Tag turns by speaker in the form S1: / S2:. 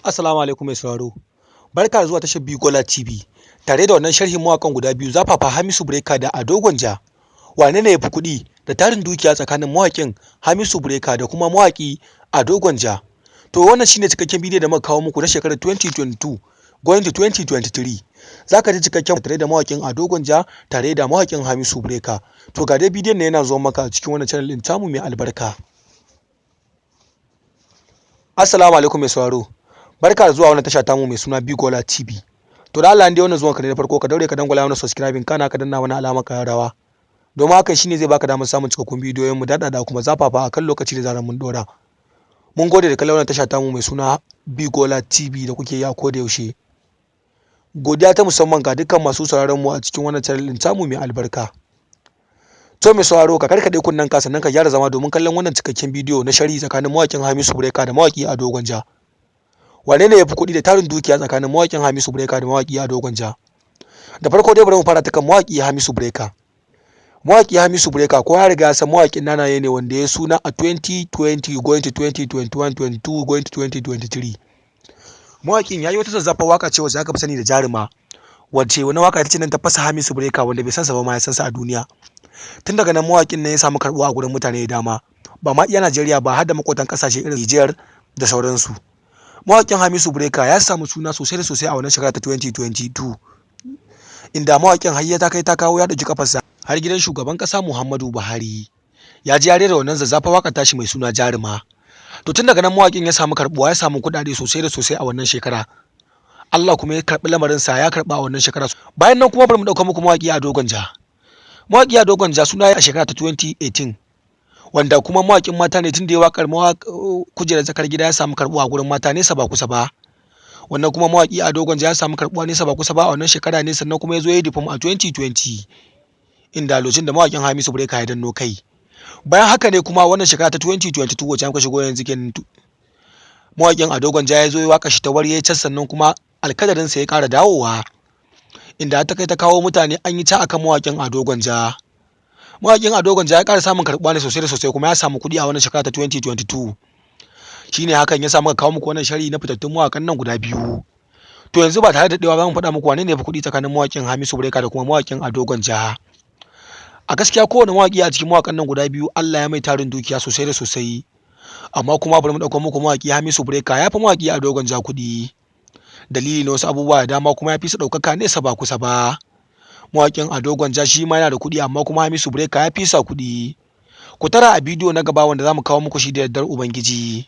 S1: Assalamu alaikum mai sauraro. Barka da zuwa tashar Bigola TV. Tare da wannan sharhin mawakan guda biyu zafafa Hamisu Breaker da Ado Gwanja. Wane ne yafi kuɗi da tarin dukiya tsakanin mawakin Hamisu Breaker da kuma mawaki Ado Gwanja? To wannan shine cikakken bidiyo da muka kawo muku na shekarar 2022 going to 2023. Zaka ji cikakken tare da mawakin Ado Gwanja tare da mawakin Hamisu Breaker. To ga dai bidiyon ne yana zuwa maka a cikin wannan channel din tamu mai albarka. Assalamu alaikum mai sauraro. Barka da zuwa wannan tasha tamu mai suna Bigola TV. To da Allah an dai wannan zuwan ka ne na farko ka daure ka dangwala mana subscribing kana ka danna mana alamar kararawa. Domin hakan shine zai baka damar samun cikakkun bidiyoyin mu da kuma zafafa akan lokaci da zaran mun dora. Mun gode da kallon wannan tasha tamu mai suna Bigola TV da kuke yi a koda yaushe. Godiya ta musamman ga dukkan masu sauraron mu a cikin wannan channel din tamu mai albarka. To mai sauraro ka karkade kunnen ka sannan ka gyara zama domin kallon wannan cikakken bidiyo na shari tsakanin mawakin Hamisu Breaker da mawaki Ado Gwanja. Wane ne yafi kuɗi da tarin dukiya tsakanin mawakin Hamisu Breaker da mawaki Ado Gwanja? Da farko dai bari mu fara ta kan mawaki Hamisu Breaker. Mawaki Hamisu Breaker ko ya riga ya san mawakin nanaye ne wanda ya suna a 2020 going to 2021 22 going to 2023. Mawakin yayi wata zazzafar waka ce wacce aka fi sani da Jaruma, wacce wani waka ita ce nan ta fasa Hamisu Breaker wanda bai san sa ba ma ya san sa a duniya. Tun daga nan mawakin ne ya samu karbuwa a gurin mutane da dama, ba ma iya Najeriya ba har da makotan kasashe irin Niger da sauransu. Mawakin Hamisu Breaker ya samu suna sosai da sosai a wannan shekara ta 2022, inda mawakin har ya ta kai ta kawo ya dauki kafarsa har gidan shugaban kasa Muhammadu Buhari. Ya ji ya rera wannan zazzafa waka tashi mai suna Jaruma. To tun daga nan mawakin ya samu karbuwa, ya samu kuɗaɗe sosai da sosai a wannan shekara. Allah kuma ya karbi lamarin sa, ya karba a wannan shekara. Bayan nan kuma bari mu dauka muku mawaki Ado Gwanja. Mawaki Ado Gwanja suna a shekara ta 2018, wanda kuma mawakin mata ne tun da ya wakar kujerar zakar gida ya samu karbuwa a gurin mata nesa ba kusa ba. Wannan kuma mawaki Ado Gwanja ya samu karbuwa nesa ba kusa ba a wannan shekara ne, sannan kuma ya zo ya difam a 2020, inda lokacin da mawakin Hamisu Breaker ya danno kai. Bayan haka ne kuma wannan shekara ta 2022 wacce muka shigo yanzu kenan, mawakin Ado Gwanja ya zo ya waka shi ta warye can, sannan kuma alkadarin sa ya ƙara dawowa, inda ta kai ta kawo mutane an yi ta akan mawakin Ado Gwanja. Mawakin Ado Gwanja ya ƙara samun karɓuwa ne sosai da sosai, kuma ya samu kuɗi a wannan shekara ta 2022. Shine hakan ya sa muka kawo muku wannan shari na fitattun mawakan nan guda biyu. To yanzu ba tare da daɗewa ba mu faɗa muku wane ne yafi kuɗi tsakanin mawakin Hamisu Breaker da kuma mawakin Ado Gwanja. A gaskiya kowane mawaki a cikin mawakan nan guda biyu Allah ya mai tarin dukiya sosai da sosai, amma kuma bari mu ɗauko muku mawaki Hamisu Breaker ya fi mawaki Ado Gwanja kuɗi. Dalili na wasu abubuwa da dama, kuma ya fi su ɗaukaka nesa ba kusa ba. Mawakin Ado Gwanja shi ma yana da kuɗi, amma kuma Hamisu Breaker ya fi sa kuɗi. Ku tara a bidiyo na gaba wanda za mu kawo muku shi da yardar Ubangiji.